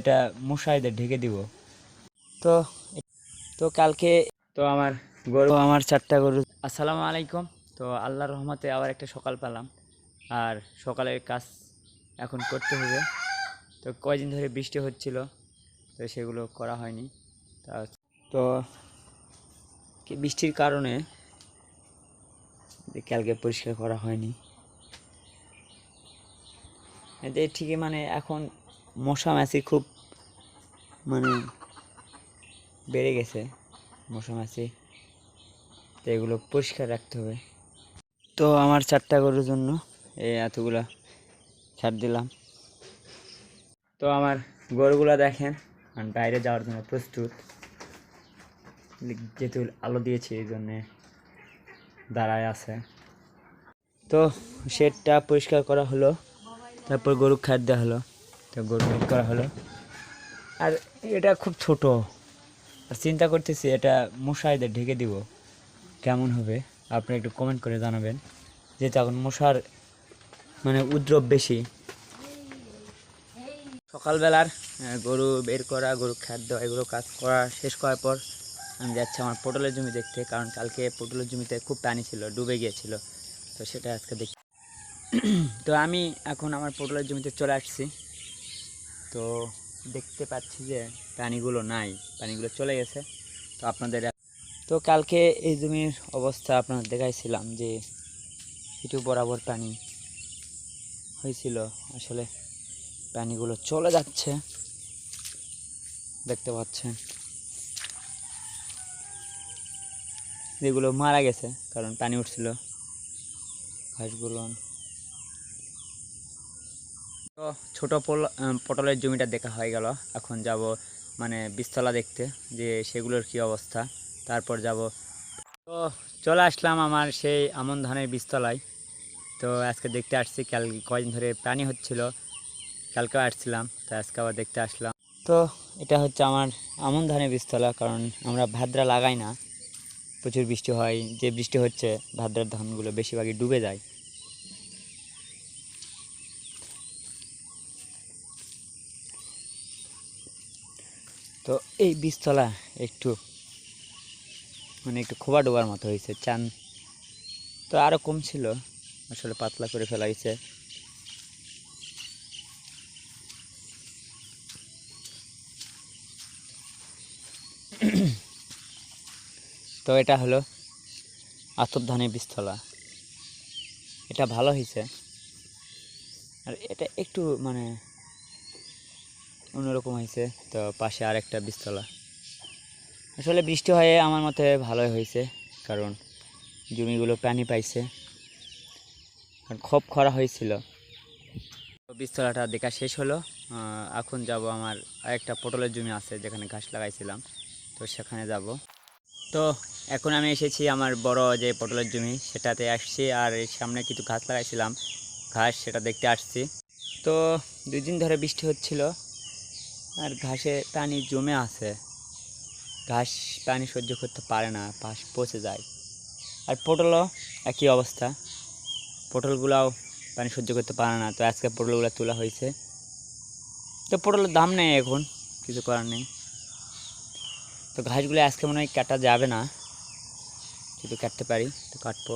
এটা মশারিতে ঢেকে দিব। তো তো কালকে তো আমার আমার 4টা গরু। আসসালামু আলাইকুম। তো আল্লাহর রহমতে আবার একটা সকাল পেলাম, আর সকালের কাজ এখন করতে হবে। তো কয়দিন ধরে বৃষ্টি হচ্ছিল, তো সেগুলো করা হয়নি। তো বৃষ্টির কারণে কালকে পরিষ্কার করা হয়নি। এতে ঠিকই মানে এখন মশা মাছি খুব মানে বেড়ে গেছে, মশা মাছি। তো এগুলো পরিষ্কার রাখতে হবে। তো আমার 4টা গরুর জন্য এই এতগুলা ছাড় দিলাম। তো আমার গরুগুলা দেখেন বাইরে যাওয়ার জন্য প্রস্তুত, যেহেতু আলো দিয়েছি এই জন্যে দাঁড়ায় আছে। তো শেডটা পরিষ্কার করা হলো, তারপর গরু খাদ্য দেওয়া হলো, তো গরু মিট করা হলো। আর এটা খুব ছোট, আর চিন্তা করতেছি এটা মশারিতে ঢেকে দিব, কেমন হবে আপনি একটু কমেন্ট করে জানাবেন। যেহেতু এখন মশার মানে উপদ্রব বেশি। সকালবেলার গরু বের করা, গরু খাদ্য এগুলো কাজ করা শেষ করার পর আমি যাচ্ছি আমার পটলের জমি দেখতে, কারণ কালকে পটলের জমিতে খুব পানি ছিল, ডুবে গিয়েছিল। তো সেটা আজকে দেখি। তো আমি এখন আমার পটলের জমিতে চলে আসছি। তো দেখতে পাচ্ছি যে পানিগুলো নাই, পানিগুলো চলে গেছে। তো আপনাদের তো কালকে এই জমির অবস্থা আপনাদের দেখাইছিলাম যে একটু বরাবর পানি হয়েছিল, আসলে পানিগুলো চলে যাচ্ছে, দেখতে পাচ্ছেন। যেগুলো মারা গেছে কারণ পানি উঠছিল ঘাসগুলো। তো ছোট পটলের জমিটা দেখা হয়ে গেল। এখন যাব মানে বীজতলা দেখতে, যে সেগুলোর কি অবস্থা, তারপর যাব। তো চলে আসলাম আমার সেই আমন ধানের বীজতলায়। তো আজকে দেখতে আসছি, কাল কয়েকদিন ধরে পানি হচ্ছিল, কালকেও আসছিলাম, তো আজকে আবার দেখতে আসলাম। তো এটা হচ্ছে আমার আমন ধানের বীজতলা, কারণ আমরা ভাদ্রা লাগাই না, প্রচুর বৃষ্টি হয়, যে বৃষ্টি হচ্ছে ভাদ্রার ধানগুলো বেশিরভাগই ডুবে যায়। তো এই বীজতলা একটু মানে একটু খোবা ডোবার মতো হয়েছে, চান তো আরও কম ছিল, আসলে পাতলা করে ফেলা হয়েছে। তো এটা হলো আতপ ধানের বীজতলা, এটা ভালো হয়েছে। আর এটা একটু মানে অন্যরকম হয়েছে। তো পাশে আরেকটা বীজতলা, আসলে বৃষ্টি হয়ে আমার মতে ভালোই হয়েছে, কারণ জমিগুলো পানি পাইছে, আর খুব খরা হয়েছিল। তো বীজতলাটা দেখা শেষ হলো। এখন যাব আমার আরেকটা পটলের জমি আছে যেখানে ঘাস লাগাইছিলাম, তো সেখানে যাব। তো এখন আমি এসেছি আমার বড় যে পটলের জমি সেটাতে আসছি, আর এর সামনে কিছু ঘাস লাগাইছিলাম, ঘাস সেটা দেখতে আসছি। তো 2 দিন ধরে বৃষ্টি হচ্ছিল, আর ঘাসে পানি জমে আছে, ঘাস পানি সহ্য করতে পারে না, পাশ পচে যায়। আর পটলও একই অবস্থা, পটলগুলাও পানি সহ্য করতে পারে না। তো আজকে পটলগুলো তোলা হয়েছে। তো পটলের দাম নেই এখন, কিছু করার নেই। তো ঘাসগুলো আজকে মনে হয় কাটা যাবে না, যদি কাটতে পারি তো কাটবো।